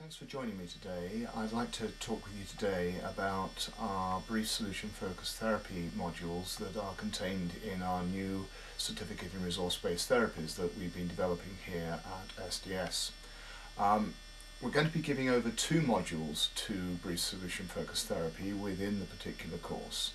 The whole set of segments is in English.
Thanks for joining me today. I'd like to talk with you today about our brief solution focused therapy modules that are contained in our new certificate in resource-based therapies that we've been developing here at SDS. We're going to be giving over 2 modules to brief solution focused therapy within the particular course,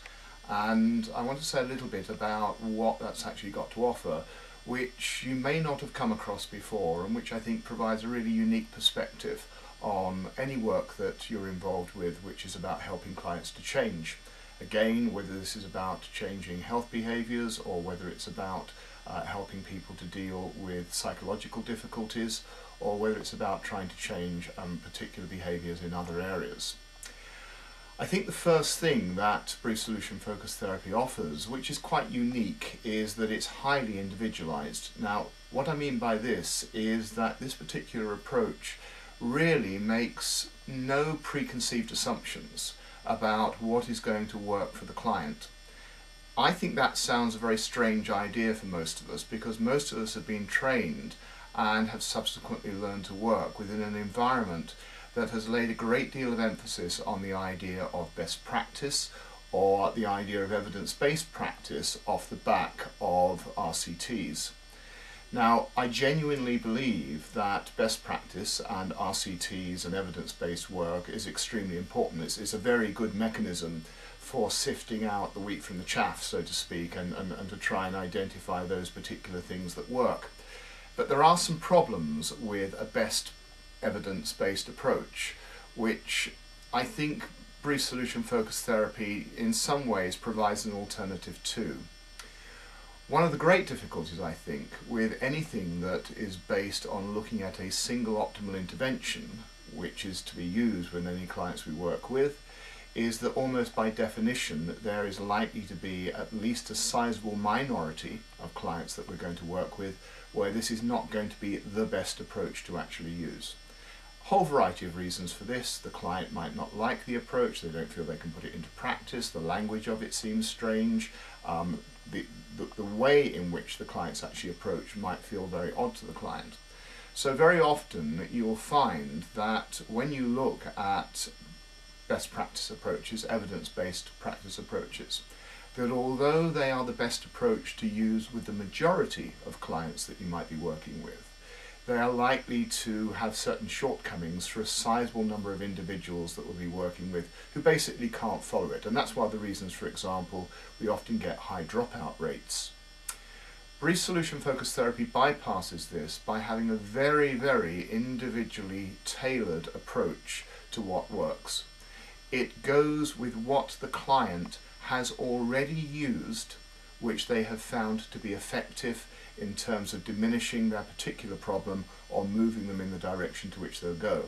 and I want to say a little bit about what that's actually got to offer, which you may not have come across before and which I think provides a really unique perspective on any work that you're involved with which is about helping clients to change. Again, whether this is about changing health behaviours or whether it's about helping people to deal with psychological difficulties, or whether it's about trying to change particular behaviours in other areas. I think the first thing that brief solution focused therapy offers, which is quite unique, is that it's highly individualised. Now, what I mean by this is that this particular approach really makes no preconceived assumptions about what is going to work for the client. I think that sounds a very strange idea for most of us, because most of us have been trained and have subsequently learned to work within an environment that has laid a great deal of emphasis on the idea of best practice, or the idea of evidence-based practice off the back of RCTs. Now, I genuinely believe that best practice and RCTs and evidence-based work is extremely important. It's a very good mechanism for sifting out the wheat from the chaff, so to speak, and to try and identify those particular things that work. But there are some problems with a best evidence-based approach, which I think brief solution focused therapy in some ways provides an alternative to. One of the great difficulties, I think, with anything that is based on looking at a single optimal intervention, which is to be used with any clients we work with, is that almost by definition there is likely to be at least a sizable minority of clients that we're going to work with where this is not going to be the best approach to actually use. A whole variety of reasons for this. The client might not like the approach, they don't feel they can put it into practice, the language of it seems strange, the way in which the client's actually approach might feel very odd to the client. So very often you'll find that when you look at best practice approaches, evidence-based practice approaches, that although they are the best approach to use with the majority of clients that you might be working with, they are likely to have certain shortcomings for a sizable number of individuals that we'll be working with who basically can't follow it. And that's one of the reasons, for example, we often get high dropout rates. Brief solution focused therapy bypasses this by having a very, very individually tailored approach to what works. It goes with what the client has already used, which they have found to be effective in terms of diminishing their particular problem or moving them in the direction to which they'll go.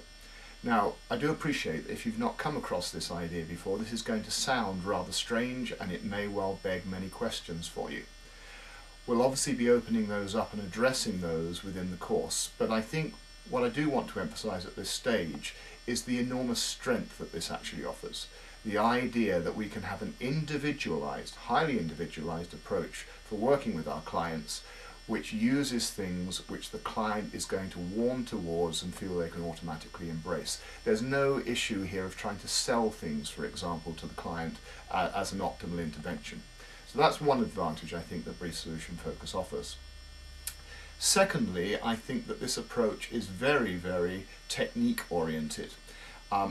Now, I do appreciate that if you've not come across this idea before, this is going to sound rather strange and it may well beg many questions for you. We'll obviously be opening those up and addressing those within the course, but I think what I do want to emphasize at this stage is the enormous strength that this actually offers. The idea that we can have an individualized, highly individualized approach for working with our clients, which uses things which the client is going to warm towards and feel they can automatically embrace. There's no issue here of trying to sell things, for example, to the client as an optimal intervention. So that's one advantage I think that brief solution focus offers. Secondly, I think that this approach is very, very technique oriented.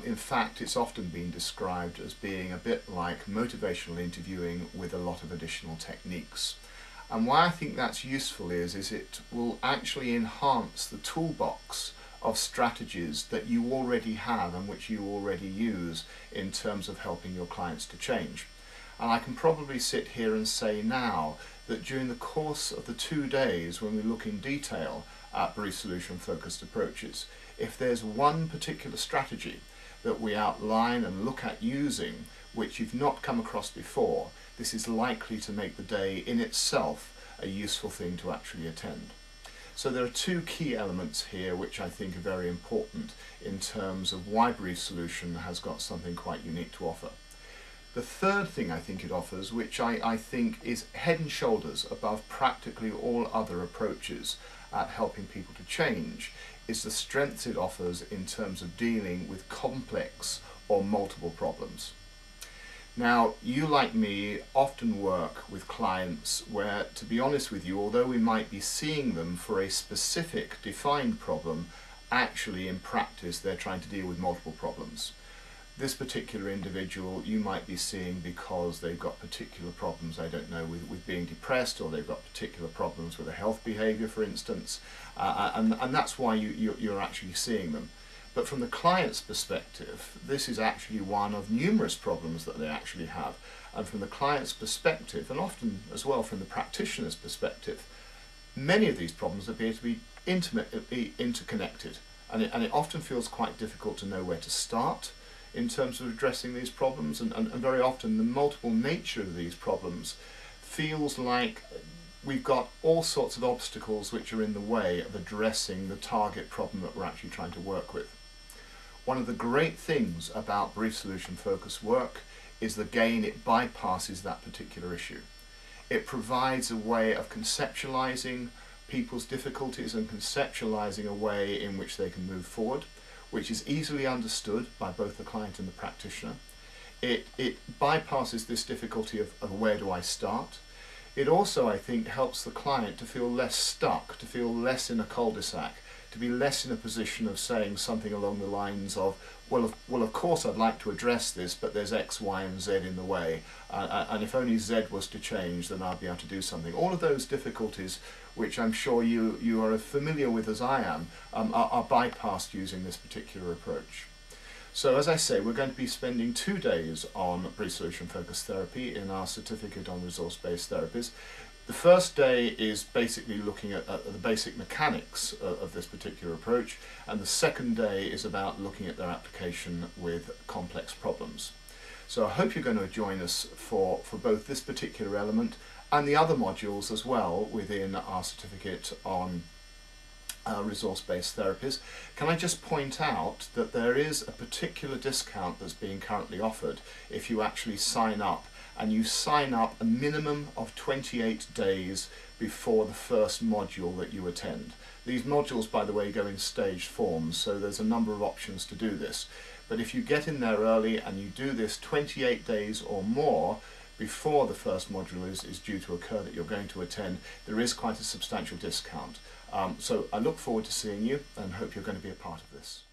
In fact, it's often been described as being a bit like motivational interviewing with a lot of additional techniques. And why I think that's useful is it will actually enhance the toolbox of strategies that you already have and which you already use in terms of helping your clients to change. And I can probably sit here and say now that during the course of the 2 days when we look in detail at brief solution focused approaches, if there's one particular strategy that we outline and look at using which you've not come across before, this is likely to make the day in itself a useful thing to actually attend. So there are 2 key elements here which I think are very important in terms of why brief solution has got something quite unique to offer. The third thing I think it offers, which I think is head and shoulders above practically all other approaches at helping people to change, is the strengths it offers in terms of dealing with complex or multiple problems. Now, you like me often work with clients where, to be honest with you, although we might be seeing them for a specific defined problem, actually in practice they're trying to deal with multiple problems. This particular individual you might be seeing because they've got particular problems, I don't know, with being depressed, or they've got particular problems with a health behaviour, for instance, and that's why you're actually seeing them. But from the client's perspective, this is actually one of numerous problems that they actually have. And from the client's perspective, and often as well from the practitioner's perspective, many of these problems appear to be intimately interconnected. And it often feels quite difficult to know where to start in terms of addressing these problems. And very often the multiple nature of these problems feels like we've got all sorts of obstacles which are in the way of addressing the target problem that we're actually trying to work with. One of the great things about brief solution focused work is that, again, it bypasses that particular issue. It provides a way of conceptualizing people's difficulties and conceptualizing a way in which they can move forward, which is easily understood by both the client and the practitioner. It bypasses this difficulty of where do I start. It also, I think, helps the client to feel less stuck, to feel less in a cul-de-sac, to be less in a position of saying something along the lines of, well, of course I'd like to address this, but there's X, Y, and Z in the way, and if only Z was to change, then I'd be able to do something. All of those difficulties, which I'm sure you are as familiar with as I am, are bypassed using this particular approach. So as I say, we're going to be spending 2 days on brief solution focused therapy in our certificate on resource-based therapies. The first day is basically looking at the basic mechanics of this particular approach, and the second day is about looking at their application with complex problems. So I hope you're going to join us for both this particular element and the other modules as well within our certificate on resource-based therapies. Can I just point out that there is a particular discount that's being currently offered if you actually sign up, and you sign up a minimum of 28 days before the first module that you attend. These modules, by the way, go in staged forms, so there's a number of options to do this. But if you get in there early and you do this 28 days or more before the first module is due to occur that you're going to attend, there is quite a substantial discount. So I look forward to seeing you and hope you're going to be a part of this.